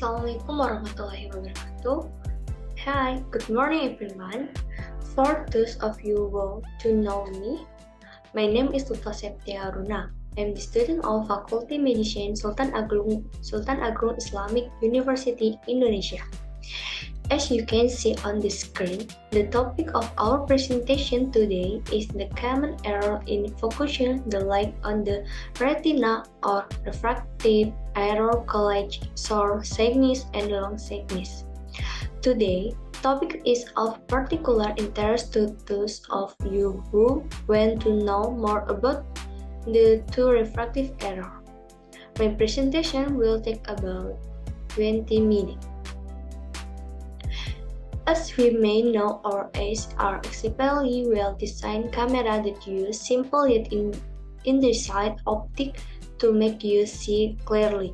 Assalamualaikum warahmatullahi wabarakatuh. Hi, good morning everyone. For those of you who want to know me, my name is Lutfa Septia. I'm the student of Faculty Medicine Sultan Agung Islamic University, Indonesia. As you can see on the screen, the topic of our presentation today is the common error in focusing the light on the retina or refractive error called short-sightedness and long-sightedness. Today, topic is of particular interest to those of you who want to know more about the two refractive error. My presentation will take about 20 minutes. As we may know, our eyes are exceptionally well-designed cameras that use simple yet indirect optics to make you see clearly.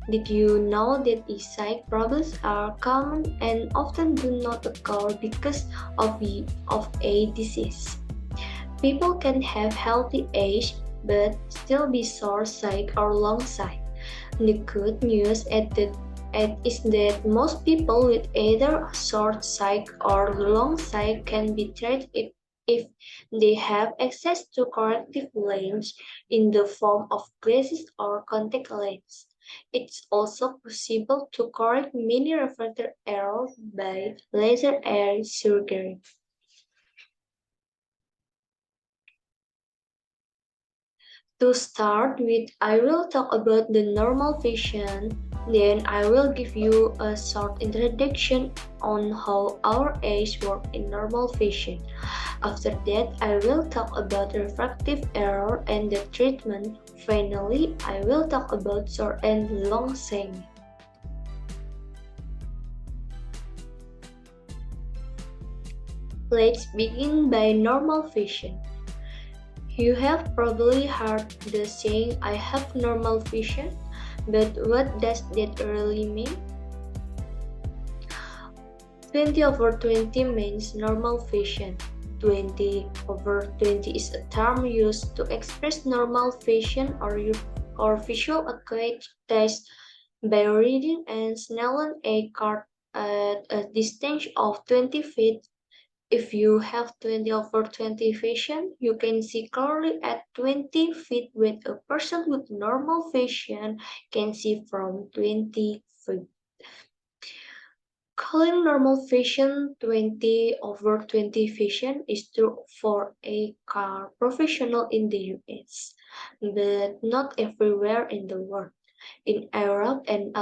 Did you know that eyesight problems are common and often do not occur because of a disease? People can have healthy eyes but still be short-sighted or long-sighted. The good news is that most people with either short sight or long sight can be treated if they have access to corrective lens in the form of glasses or contact lenses. It's also possible to correct many refractive errors by laser eye surgery. To start with, I will talk about the normal vision, then I will give you a short introduction on how our eyes work in normal vision. After that, I will talk about refractive error and the treatment. Finally, I will talk about short and long sighted. Let's begin by normal vision. You have probably heard the saying, I have normal vision, but what does that really mean? 20/20 means normal vision. 20/20 is a term used to express normal vision or visual acuity test by reading and Snellen a card at a distance of 20 feet. If you have 20/20 vision, you can see clearly at 20 feet when a person with normal vision can see from 20 feet. Calling normal vision 20/20 vision is true for a car professional in the US, but not everywhere in the world. In Europe and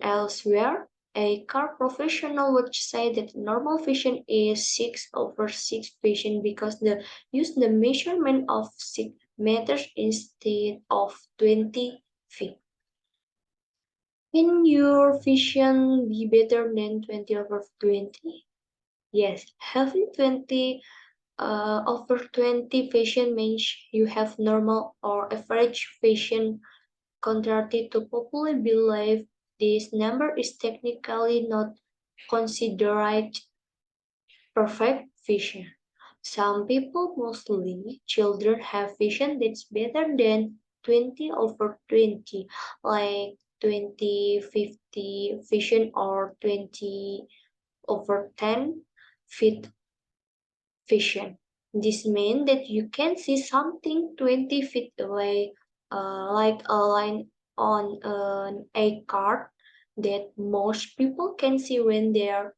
elsewhere, a car professional would say that normal vision is 6/6 vision because they use the measurement of 6 meters instead of 20 feet. Can your vision be better than 20/20? Yes, having 20/20 vision means you have normal or average vision. Contrary to popular belief, this number is technically not considered perfect vision. Some people, mostly children, have vision that's better than 20/20, like 20/50 vision or 20/10 feet vision. This means that you can see something 20 feet away, like a line on a card that most people can see when they are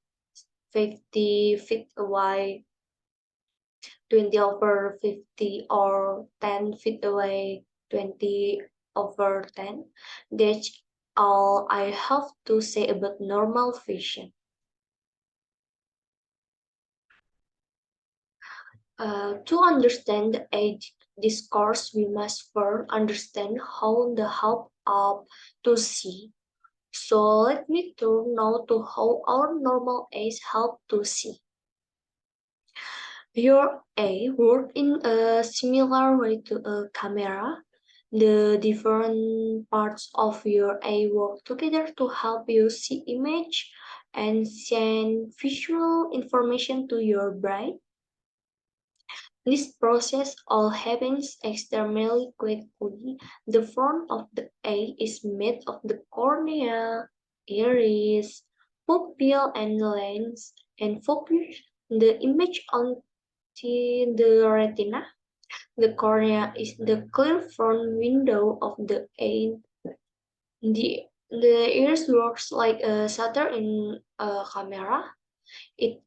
50 feet away, 20/50, or 10 feet away, 20/10. That's all I have to say about normal vision. To understand the age discourse, we must first understand how the help up to see. So let me turn now to how our normal eyes help to see. Your eye works in a similar way to a camera. The different parts of your eye work together to help you see image and send visual information to your brain. This process all happens externally quickly. The front of the eye is made of the cornea, iris, pupil, and lens, and focus the image onto the retina. The cornea is the clear front window of the eye. The iris works like a shutter in a camera. It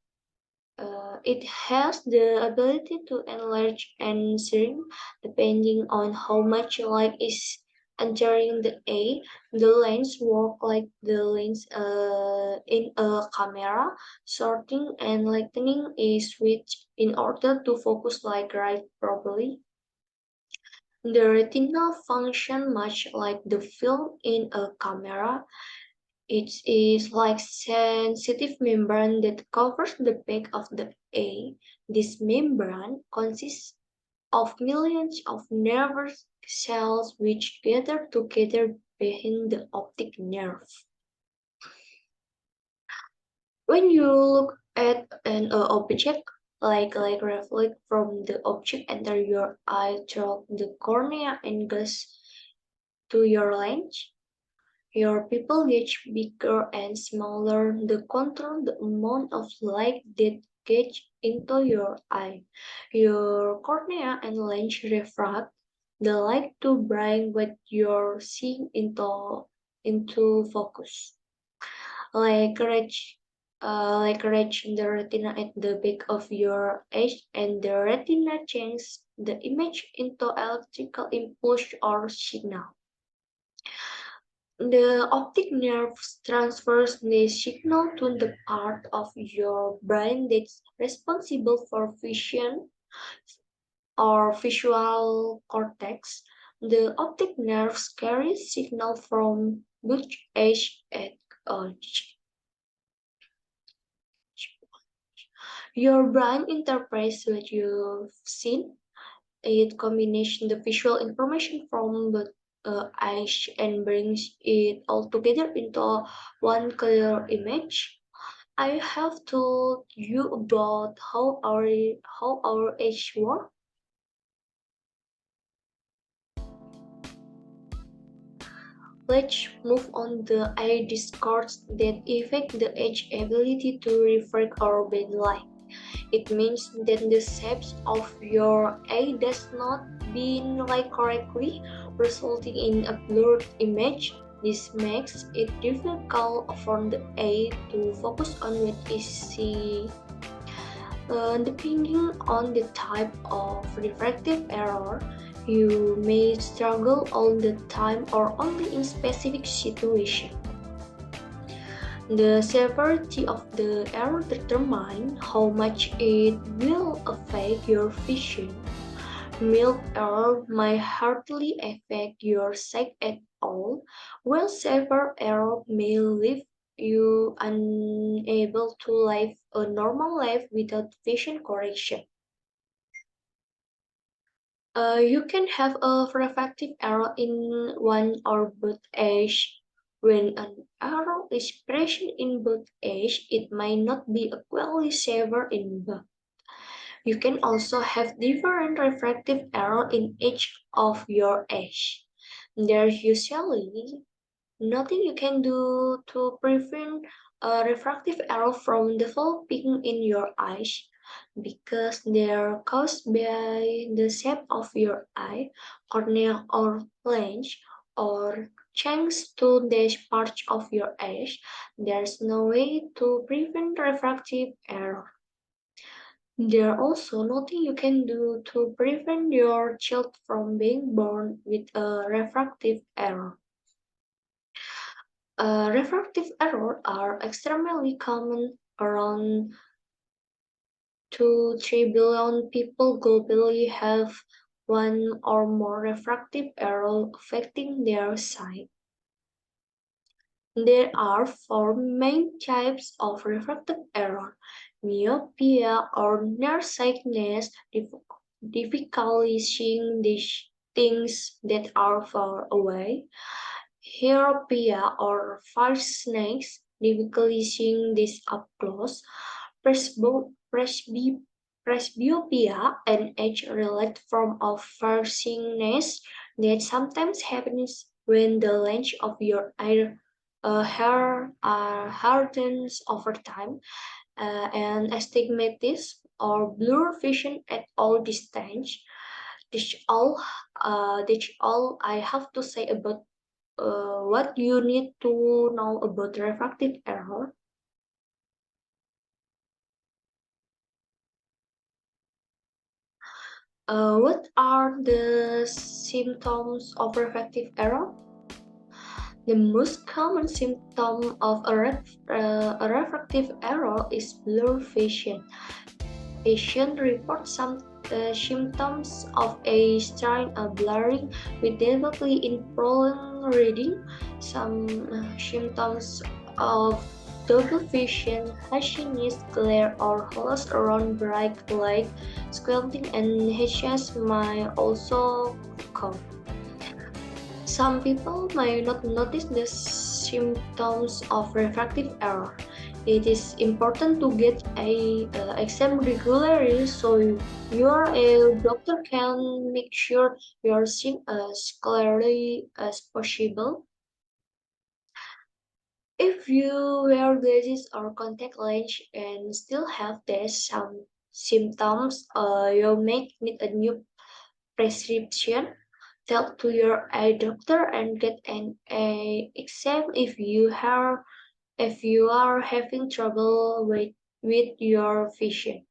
it has the ability to enlarge and shrink depending on how much light is entering the eye. The lens work like the lens in a camera. Shortening and lightening a switch in order to focus light right properly. The retina function much like the film in a camera. It is like sensitive membrane that covers the back of the eye. This membrane consists of millions of nerve cells which gather together behind the optic nerve. When you look at an object, like reflect from the object enter your eye through the cornea and goes to your lens. Your pupil gets bigger and smaller to control the amount of light that gets into your eye. Your cornea and lens refract the light to bring what you're seeing into focus. Like reach, like the retina at the back of your eye, and the retina changes the image into electrical impulse or signal. The optic nerve transfers the signal to the part of your brain that's responsible for vision or visual cortex. The optic nerves carry signal from both edge and edge. Your brain interprets what you've seen. It combines the visual information from both eyes and brings it all together into one clear image. I have told you about how our eyes work. Let's move on the eye discords that affect the eye's ability to refract or bend light. It means that the shapes of your eye does not bend light correctly, resulting in a blurred image. This makes it difficult for the eye to focus on what is seen. Depending on the type of refractive error, you may struggle all the time or only in specific situations. The severity of the error determines how much it will affect your vision. Mild error may hardly affect your sight at all, while severe error may leave you unable to live a normal life without vision correction. You can have a refractive error in one or both eyes. When an error is present in both eyes, it may not be equally severe in both. You can also have different refractive error in each of your eyes. There's usually nothing you can do to prevent a refractive error from developing in your eyes because they are caused by the shape of your eye, cornea, or lens, or change to these parts of your eyes. There's no way to prevent refractive error. There also nothing you can do to prevent your child from being born with a refractive error. Refractive errors are extremely common. Around 2-3 billion people globally have one or more refractive error affecting their sight. There are four main types of refractive error: myopia or nearsightedness, difficulty seeing these things that are far away; Hyperopia or far-sightedness, difficulty seeing this up close; presbyopia, presbyopia, an age-related form of farsiness that sometimes happens when the length of your hair hardens over time, and astigmatism or blur vision at all distance. That's all. That's all I have to say about what you need to know about refractive error. What are the symptoms of refractive error? The most common symptom of a refractive error is blurred vision. Patients report some symptoms of a strain of blurring with difficulty in prolonged reading, some symptoms of double vision, haziness, glare, or holes around bright light, squinting, and headaches may also come. Some people may not notice the symptoms of refractive error. It is important to get a exam regularly so your doctor can make sure you are seen as clearly as possible. If you wear glasses or contact lens and still have these some symptoms, you may need a new prescription. Talk to your eye doctor and get an eye exam if you are having trouble with your vision.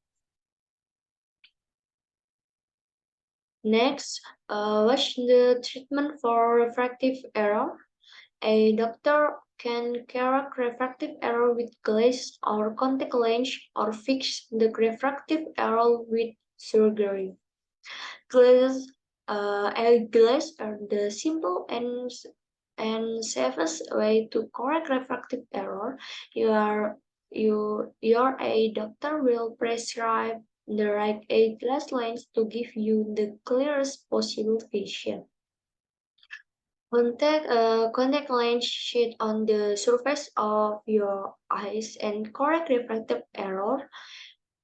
Next, what's the treatment for refractive error? A doctor can correct refractive error with glass or contact lens or fix the refractive error with surgery. Glass, eyeglass are the simple and safest way to correct refractive error. Your eye doctor will prescribe the right eyeglass lens to give you the clearest possible vision. Contact lens sheet on the surface of your eyes and correct refractive error.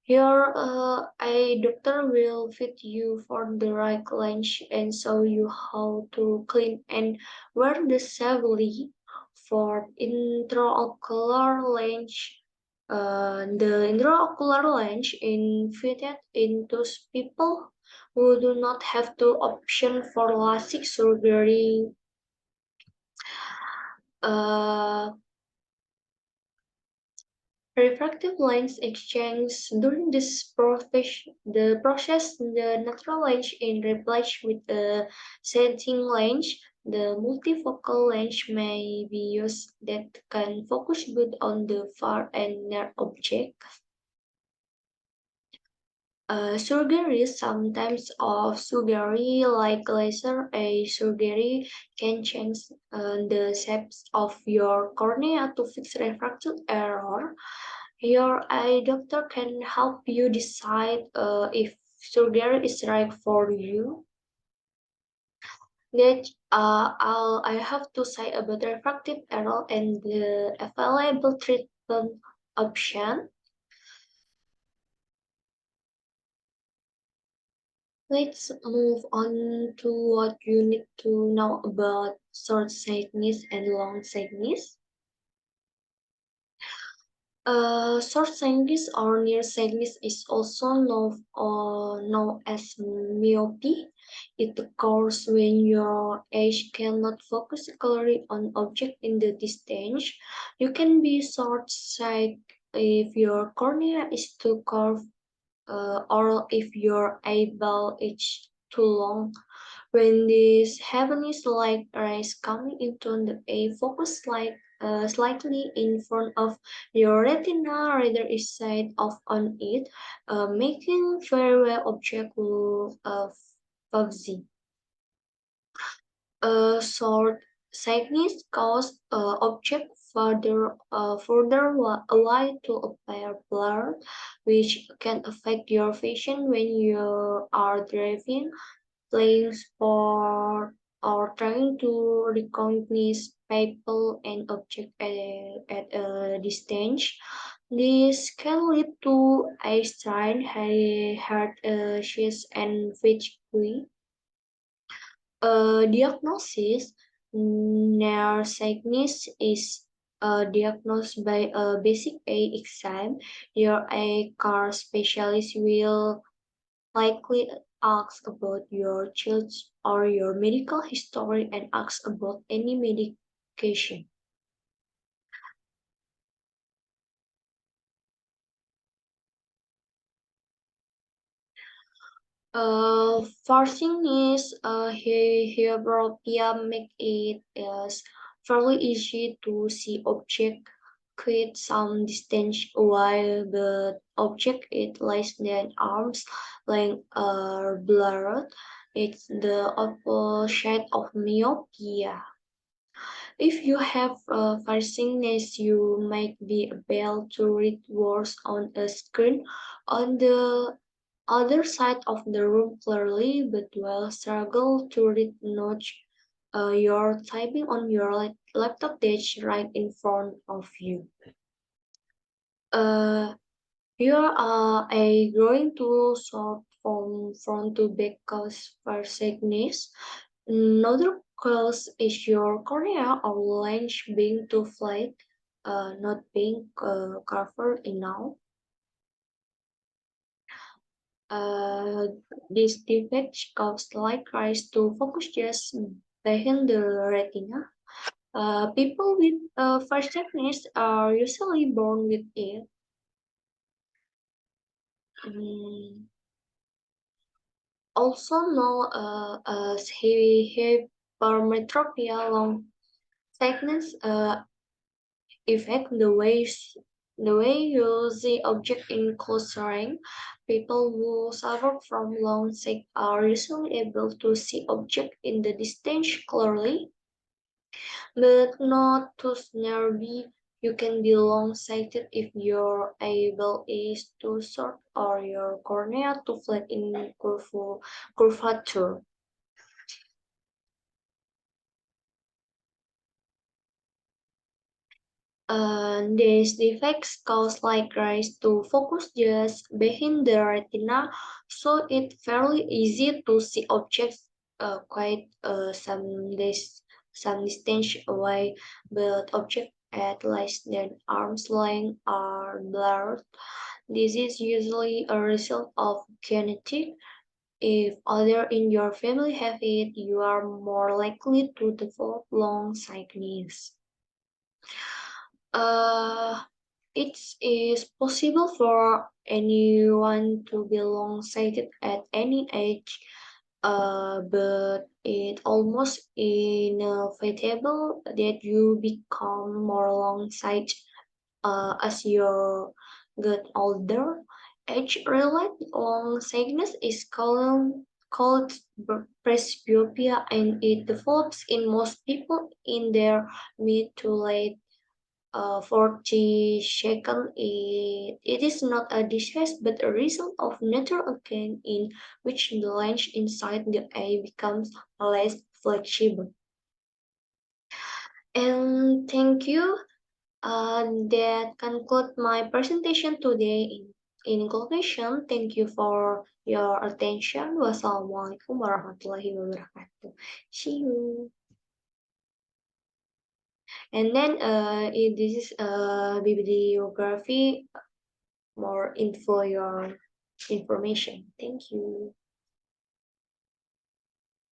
Your eye doctor will fit you for the right lens and show you how to clean and wear the safely for intraocular lens. The intraocular lens is fitted into people who do not have the option for LASIK surgery. Uh, Refractive lens exchange during the natural lens is replaced with a setting lens. The multifocal lens may be used that can focus good on the far and near object. Surgery sometimes of surgery like laser a surgery can change the shapes of your cornea to fix refractive error. Your eye doctor can help you decide if surgery is right for you. That all I have to say about refractive error and the available treatment option. Let's move on to what you need to know about short-sightedness and long-sightedness. Short-sightedness or nearsightedness is also known as myopia. It occurs when your eyes cannot focus clearly on object in the distance. You can be short-sighted if your cornea is too curved or if your eyeball is too long. When this happens, light rays coming into the eye focus slightly in front of your retina, rather is side off on it, making very well object look fuzzy. Short sightedness cause object away to appear blurred, which can affect your vision when you are driving, playing sport, or trying to recognize people and objects at a distance. This can lead to eye strain, heart issues, and fatigue. Diagnosis: Nearsightedness is diagnosed by a basic eye exam. Your eye care specialist will likely ask about your child's or your medical history and ask about any medication. First thing is hyperopia make it is fairly easy to see object quite some distance while the object is less than arm's length are blurred. It's the opposite of myopia. If you have farsiness, you might be able to read words on a screen on the other side of the room clearly, but will struggle to read notes you're typing on your laptop that's right in front of you. Uh, Here are a growing tool sort from front to back cause farsightedness. Another cause is your cornea or lens being too flat, not being covered enough. Uh, these defects cause light rays to focus just behind the retina. People with farsightedness are usually born with it. Mm, Also known as hypermetropia, long-sightedness affect the way you see object in close range. People who suffer from long sight are usually able to see object in the distance clearly, but not too nearby. You can be long-sighted if your eyeball is too short or your cornea too flat in curvature. These defects cause light rays to focus just behind the retina, so it's fairly easy to see objects quite some distance away, but objects at less than arm's length are blurred. This is usually a result of genetic. If others in your family have it, you are more likely to develop long-sightedness. Uh, it is possible for anyone to be long-sighted at any age, but it almost inevitable that you become more long-sighted as you get older. Age-related long-sightedness is called presbyopia, and it develops in most people in their mid to late 42nd, it is not a disease but a result of natural gain in which the lens inside the eye becomes less flexible. And thank you. That concludes my presentation today. In conclusion, thank you for your attention. Wassalamualaikum warahmatullahi wabarakatuh. See you. And then this is bibliography more info your information. Thank you.